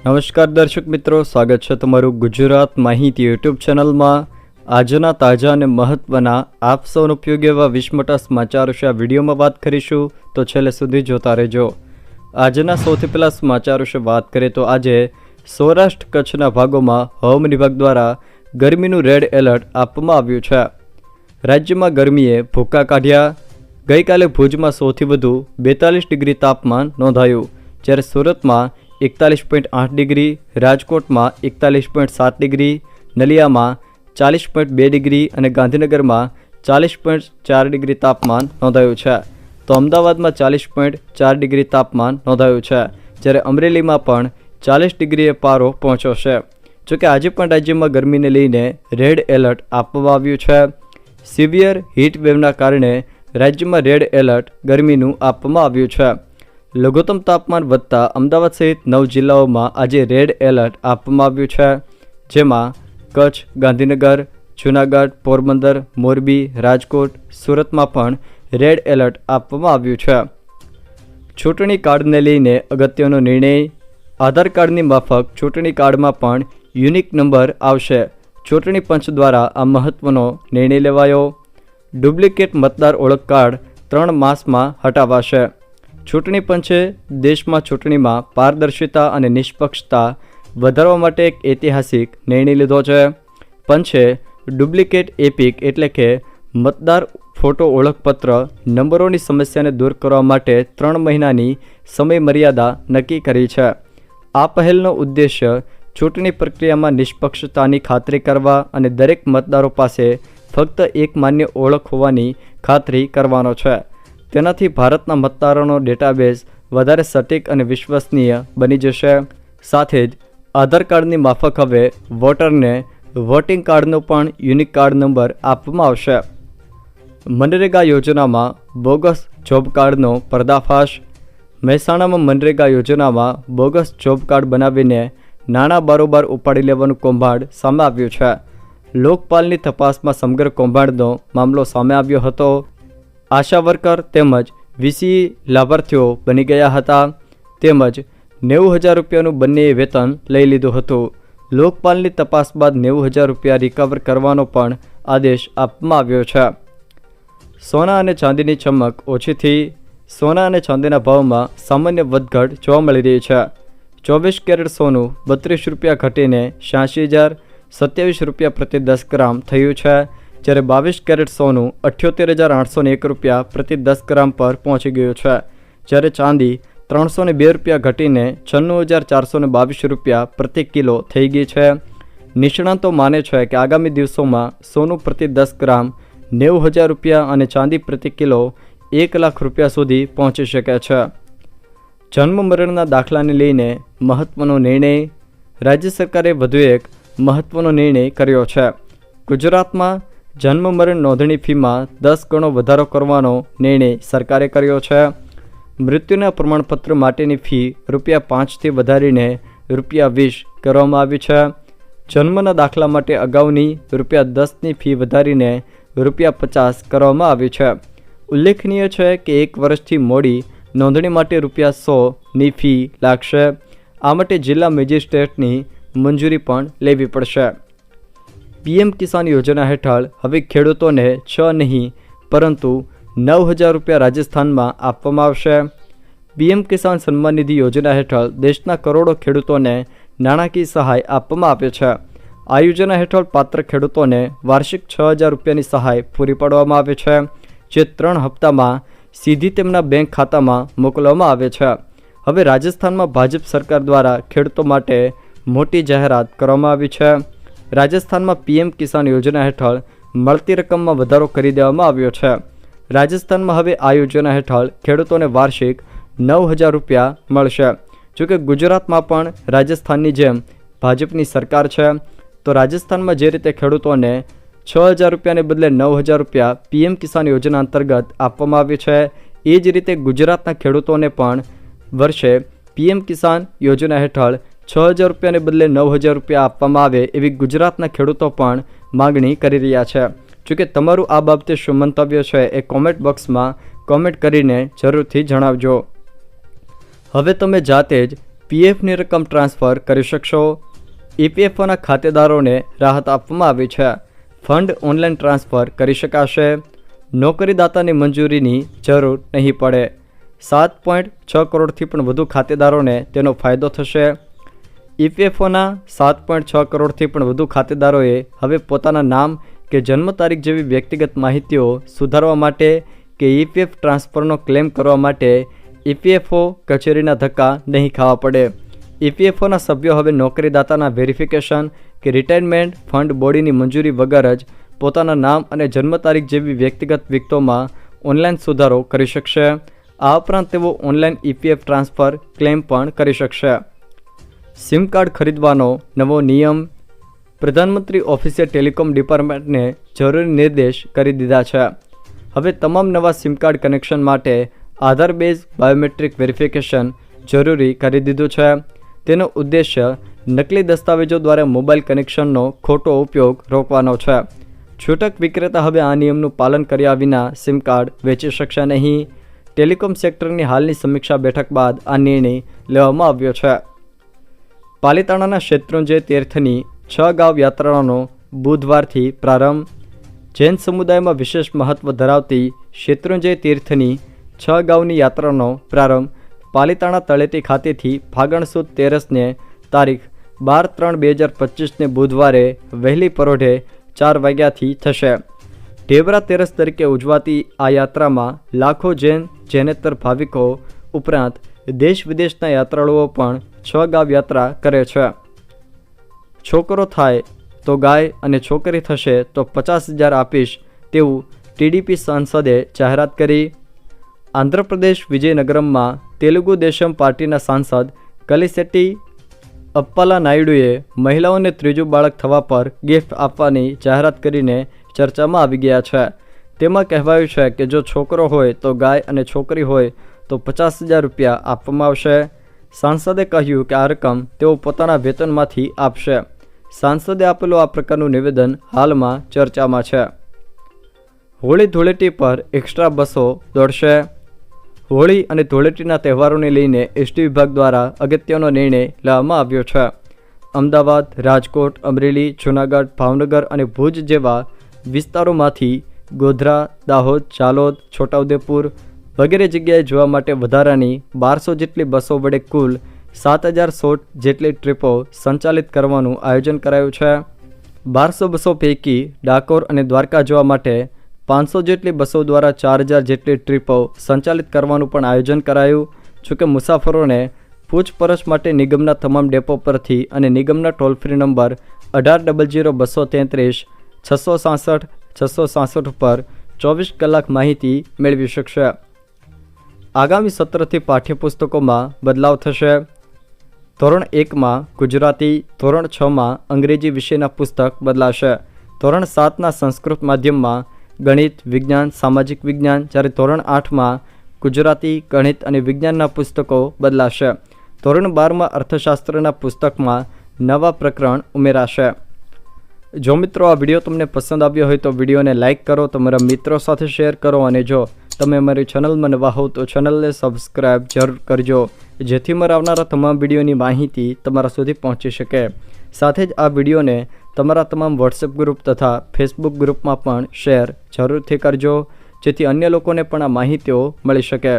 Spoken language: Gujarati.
નમસ્કાર દર્શક મિત્રો, સ્વાગત છે તમારું ગુજરાત માહિતી યુટ્યુબ ચેનલમાં। આજના તાજા અને મહત્વના આપ સૌનો ઉપયોગી એવા 20 મોટા સમાચાર વિશે આ વિડીયોમાં વાત કરીશું, તો છેલ્લે સુધી જોતા રહેજો। આજના સૌથી પહેલા સમાચાર વિશે વાત કરીએ તો આજે સૌરાષ્ટ્ર કચ્છના ભાગોમાં હવામાન વિભાગ દ્વારા ગરમીનું રેડ એલર્ટ આપવામાં આવ્યું છે। રાજ્યમાં ગરમીએ ભૂક્કા કાઢ્યા। ગઈકાલે ભુજમાં સૌથી વધુ 42 ડિગ્રી તાપમાન નોંધાયું, જ્યારે સુરતમાં 41.8 ડિગ્રી, રાજકોટમાં 41.7 ડિગ્રી, નલિયામાં 40.2 ડિગ્રી અને ગાંધીનગરમાં 40.4 ડિગ્રી તાપમાન નોંધાયું છે। તો અમદાવાદમાં 40.4 ડિગ્રી તાપમાન નોંધાયું છે, જ્યારે અમરેલીમાં પણ 40 ડિગ્રીએ પારો પહોંચ્યો છે। જોકે આજે પણ રાજ્યમાં ગરમીને લઈને રેડ એલર્ટ આપવામાં આવ્યું છે। સિવિયર હીટ વેવના કારણે રાજ્યમાં રેડ એલર્ટ ગરમીનું આપવામાં આવ્યું છે। લઘુત્તમ તાપમાન વધતા અમદાવાદ સહિત 9 જિલ્લાઓમાં આજે રેડ એલર્ટ આપવામાં આવ્યું છે, જેમાં કચ્છ, ગાંધીનગર, જૂનાગઢ, પોરબંદર, મોરબી, રાજકોટ, સુરતમાં પણ રેડ એલર્ટ આપવામાં આવ્યું છે। ચૂંટણી કાર્ડને લઈને અગત્યનો નિર્ણય। આધાર કાર્ડની માફક ચૂંટણી કાર્ડમાં પણ યુનિક નંબર આવશે। ચૂંટણી પંચ દ્વારા આ મહત્વનો નિર્ણય લેવાયો। ડુપ્લિકેટ મતદાર ઓળખ કાર્ડ 3 માસમાં હટાવાશે। ચૂંટણી પંચે દેશમાં ચૂંટણીમાં પારદર્શિતા અને નિષ્પક્ષતા વધારવા માટે એક ઐતિહાસિક નિર્ણય લીધો છે। પંચે ડુપ્લિકેટ એપિક એટલે કે મતદાર ફોટો ઓળખપત્ર નંબરોની સમસ્યાને દૂર કરવા માટે 3 મહિનાની સમયમર્યાદા નક્કી કરી છે। આ પહેલનો ઉદ્દેશ્ય ચૂંટણી પ્રક્રિયામાં નિષ્પક્ષતાની ખાતરી કરવા અને દરેક મતદારો પાસે ફક્ત એક માન્ય ઓળખ હોવાની ખાતરી કરવાનો છે। તેનાથી ભારતના મતદારોનો ડેટાબેઝ વધારે સટીક અને વિશ્વસનીય બની જશે। સાથે જ આધાર કાર્ડની માફક હવે વોટરને વોટિંગ કાર્ડનો પણ યુનિક કાર્ડ નંબર આપવામાં આવશે। મનરેગા યોજનામાં બોગસ જોબ કાર્ડનો પર્દાફાશ। મહેસાણામાં મનરેગા યોજનામાં બોગસ જોબ કાર્ડ બનાવીને નાણાં બારોબાર ઉપાડી લેવાનું કૌભાંડ સામે આવ્યું છે। લોકપાલની તપાસમાં સમગ્ર કૌભાંડનો મામલો સામે આવ્યો હતો। આશા વર્કર તેમજ વીસી લાભાર્થીઓ બની ગયા હતા, તેમજ 90,000 રૂપિયાનું બંનેએ વેતન લઈ લીધું હતું। લોકપાલની તપાસ બાદ 90,000 રૂપિયા રિકવર કરવાનો પણ આદેશ આપવામાં આવ્યો છે। સોના અને ચાંદીની ચમક ઓછી થઈ। સોના અને ચાંદીના ભાવમાં સામાન્ય વધઘટ જોવા મળી રહી છે। 24 કેરેટ સોનું 32 રૂપિયા ઘટીને 86,027 રૂપિયા પ્રતિ 10 ગ્રામ થયું છે, જ્યારે 22 કેરેટ સોનું 78,801 રૂપિયા પ્રતિ 10 ગ્રામ પર પહોંચી ગયું છે, જ્યારે ચાંદી 302 રૂપિયા ઘટીને 96,422 રૂપિયા પ્રતિ કિલો થઈ ગઈ છે। નિષ્ણાંતો માને છે કે આગામી દિવસોમાં સોનું પ્રતિ 10 ગ્રામ 90,000 રૂપિયા અને ચાંદી પ્રતિ કિલો 1 લાખ રૂપિયા સુધી પહોંચી શકે છે। જન્મ મરણના દાખલાને લઈને મહત્વનો નિર્ણય। રાજ્ય સરકારે વધુ એક મહત્વનો નિર્ણય કર્યો છે। ગુજરાતમાં જન્મ મરણ નોંધણી ફીમાં 10 ગણો વધારો કરવાનો નિર્ણય સરકારે કર્યો છે। મૃત્યુના પ્રમાણપત્ર માટેની ફી ₹5થી વધારીને ₹20 કરવામાં આવી છે। જન્મના દાખલા માટે અગાઉની ₹10ની ફી વધારીને ₹50 કરવામાં આવી છે। ઉલ્લેખનીય છે કે 1 વર્ષથી મોડી નોંધણી માટે ₹100ની ફી લાગશે। આ માટે જિલ્લા મેજિસ્ટ્રેટની મંજૂરી પણ લેવી પડશે। પીએમ કિસાન યોજના હેઠળ હવે ખેડૂતોને 6 નહીં પરંતુ 9,000 રૂપિયા રાજસ્થાનમાં આપવામાં આવશે। પીએમ કિસાન સન્માન નિધિ યોજના હેઠળ દેશના કરોડો ખેડૂતોને નાણાકીય સહાય આપવામાં આવે છે। આ યોજના હેઠળ પાત્ર ખેડૂતોને વાર્ષિક 6,000 રૂપિયાની સહાય પૂરી પાડવામાં આવે છે, જે 3 હપ્તામાં સીધી તેમના બેંક ખાતામાં મોકલવામાં આવે છે। હવે રાજસ્થાનમાં ભાજપ સરકાર દ્વારા ખેડૂતો માટે મોટી જાહેરાત કરવામાં આવી છે। રાજસ્થાનમાં પીએમ કિસાન યોજના હેઠળ મળતી રકમમાં વધારો કરી દેવામાં આવ્યો છે। રાજસ્થાનમાં હવે આ યોજના હેઠળ ખેડૂતોને વાર્ષિક 9,000 રૂપિયા મળશે। જોકે ગુજરાતમાં પણ રાજસ્થાનની જેમ ભાજપની સરકાર છે, તો રાજસ્થાનમાં જે રીતે ખેડૂતોને 6,000 રૂપિયાને બદલે 9,000 રૂપિયા પીએમ કિસાન યોજના અંતર્ગત આપવામાં આવ્યું છે, એ જ રીતે ગુજરાતના ખેડૂતોને પણ વર્ષે પીએમ કિસાન યોજના હેઠળ 6,000 રૂપિયાને બદલે 9,000 રૂપિયા આપવામાં આવે એવી ગુજરાતના ખેડૂતો પણ માગણી કરી રહ્યા છે। જોકે તમારું આ બાબતે શું મંતવ્ય છે એ કોમેન્ટ બોક્સમાં કોમેન્ટ કરીને જરૂરથી જણાવજો। હવે તમે જાતે જ પીએફની રકમ ટ્રાન્સફર કરી શકશો। ઈપીએફઓના ખાતેદારોને રાહત આપવામાં આવી છે। ફંડ ઓનલાઈન ટ્રાન્સફર કરી શકાશે। નોકરીદાતાની મંજૂરીની જરૂર નહીં પડે। 7.6 કરોડથી પણ વધુ ખાતેદારોને તેનો ફાયદો થશે। ઈપીએફઓના 7.6 કરોડથી પણ વધુ ખાતેદારોએ હવે પોતાના નામ કે જન્મ તારીખ જેવી વ્યક્તિગત માહિતીઓ સુધારવા માટે કે ઈપીએફ ટ્રાન્સફરનો ક્લેમ કરવા માટે ઈપીએફઓ કચેરીના ધક્કા નહીં ખાવા પડે। ઈપીએફઓના સભ્યો હવે નોકરીદાતાના વેરિફિકેશન કે રિટાયરમેન્ટ ફંડ બોડીની મંજૂરી વગર જ પોતાના નામ અને જન્મ તારીખ જેવી વ્યક્તિગત વિગતોમાં ઓનલાઈન સુધારો કરી શકશે। આ ઉપરાંત તેઓ ઓનલાઈન ઈપીએફ ટ્રાન્સફર ક્લેમ પણ કરી શકશે। સિમ કાર્ડ ખરીદવાનો નવો નિયમ। પ્રધાનમંત્રી ઓફિસે ટેલિકોમ ડિપાર્ટમેન્ટને જરૂરી નિર્દેશ કરી દીધા છે। હવે તમામ નવા સિમ કાર્ડ કનેક્શન માટે આધાર બેઝ બાયોમેટ્રિક વેરિફિકેશન જરૂરી કરી દીધું છે। તેનો ઉદ્દેશ્ય નકલી દસ્તાવેજો દ્વારા મોબાઈલ કનેક્શનનો ખોટો ઉપયોગ રોકવાનો છે। છૂટક વિક્રેતા હવે આ નિયમનું પાલન કર્યા વિના સિમ કાર્ડ વેચી શકશે નહીં। ટેલિકોમ સેક્ટરની હાલની સમીક્ષા બેઠક બાદ આ નિર્ણય લેવામાં આવ્યો છે। પાલિતાણાના શેત્રુંજય તીર્થની 6 ગાંવ યાત્રાનો બુધવારથી પ્રારંભ। જૈન સમુદાયમાં વિશેષ મહત્વ ધરાવતી શેત્રુંજય તીર્થની 6 ગાંવની યાત્રાનો પ્રારંભ પાલિતાણા તળેટી ખાતેથી ફાગણ સુદ 13ને તારીખ 12/3/2025ને બુધવારે વહેલી પરોઢે 4 વાગ્યાથી થશે। ઢેબરા તેરસ તરીકે ઉજવાતી આ યાત્રામાં લાખો જૈનેતર ભાવિકો ઉપરાંત દેશ વિદેશના યાત્રાળુઓ પણ 6 ગાંવ યાત્રા કરે છે। છોકરો થાય તો ગાય અને છોકરી થશે તો 50,000 આપીશ તેવું ટીડીપી સાંસદે જાહેરાત કરી। આંધ્રપ્રદેશ વિજયનગરમમાં તેલુગુ દેશમ પાર્ટીના સાંસદ કલિસેટ્ટી અપ્પાલા નાયડુએ મહિલાઓને ત્રીજું બાળક થવા પર ગિફ્ટ આપવાની જાહેરાત કરીને ચર્ચામાં આવી ગયા છે। તેમાં કહેવાયું છે કે જો છોકરો હોય તો ગાય અને છોકરી હોય તો 50,000 રૂપિયા આપવામાં આવશે। સાંસદે કહ્યું કે આ રકમ તેઓ પોતાના વેતનમાંથી આપશે। સાંસદે આપેલું આ પ્રકારનું નિવેદન હાલમાં ચર્ચામાં છે। હોળી ધૂળેટી પર એક્સ્ટ્રા બસો દોડશે। હોળી અને ધૂળેટીના તહેવારોને લઈને એસટી વિભાગ દ્વારા અગત્યનો નિર્ણય લેવામાં આવ્યો છે। અમદાવાદ, રાજકોટ, અમરેલી, જૂનાગઢ, ભાવનગર અને ભુજ જેવા વિસ્તારોમાંથી ગોધરા, દાહોદ, ઝાલોદ, છોટાઉદેપુર વગેરે જગ્યાએ જવા માટે વધારાની 1200 જેટલી બસો વડે કુલ 7,016 જેટલી ટ્રીપો સંચાલિત કરવાનું આયોજન કરાયું છે। 1200 બસો પૈકી ડાકોર અને દ્વારકા જવા માટે 500 જેટલી બસો દ્વારા 4,000 જેટલી ટ્રીપો સંચાલિત કરવાનું પણ આયોજન કરાયું। જોકે મુસાફરોને પૂછપરછ માટે નિગમના તમામ ડેપો પરથી અને નિગમના ટોલ ફ્રી નંબર 1800 233 666 666 પર 24 કલાક માહિતી મેળવી શકશે। આગામી સત્રથી પાઠ્યપુસ્તકોમાં બદલાવ થશે। ધોરણ 1માં ગુજરાતી, ધોરણ 6માં અંગ્રેજી વિષયના પુસ્તક બદલાશે। ધોરણ 7ના સંસ્કૃત માધ્યમમાં ગણિત, વિજ્ઞાન, સામાજિક વિજ્ઞાન, જ્યારે ધોરણ 8માં ગુજરાતી, ગણિત અને વિજ્ઞાનના પુસ્તકો બદલાશે। ધોરણ 12માં અર્થશાસ્ત્રના પુસ્તકમાં નવા પ્રકરણ ઉમેરાશે। જો મિત્રો આ વિડીયો તમને પસંદ આવ્યો હોય તો વિડીયોને લાઇક કરો, તમારા મિત્રો સાથે શેર કરો અને જો તમે અમારી ચેનલમાં નવા હો તો ચેનલને સબસ્ક્રાઈબ જરૂર કરજો જેથી મારા આવનારા તમામ વિડીયોની માહિતી તમારા સુધી પહોંચી શકે। સાથે જ આ વિડીયોને તમારા તમામ વોટ્સએપ ગ્રુપ તથા ફેસબુક ગ્રુપમાં પણ શેર જરૂરથી કરજો જેથી અન્ય લોકોને પણ આ માહિતીઓ મળી શકે।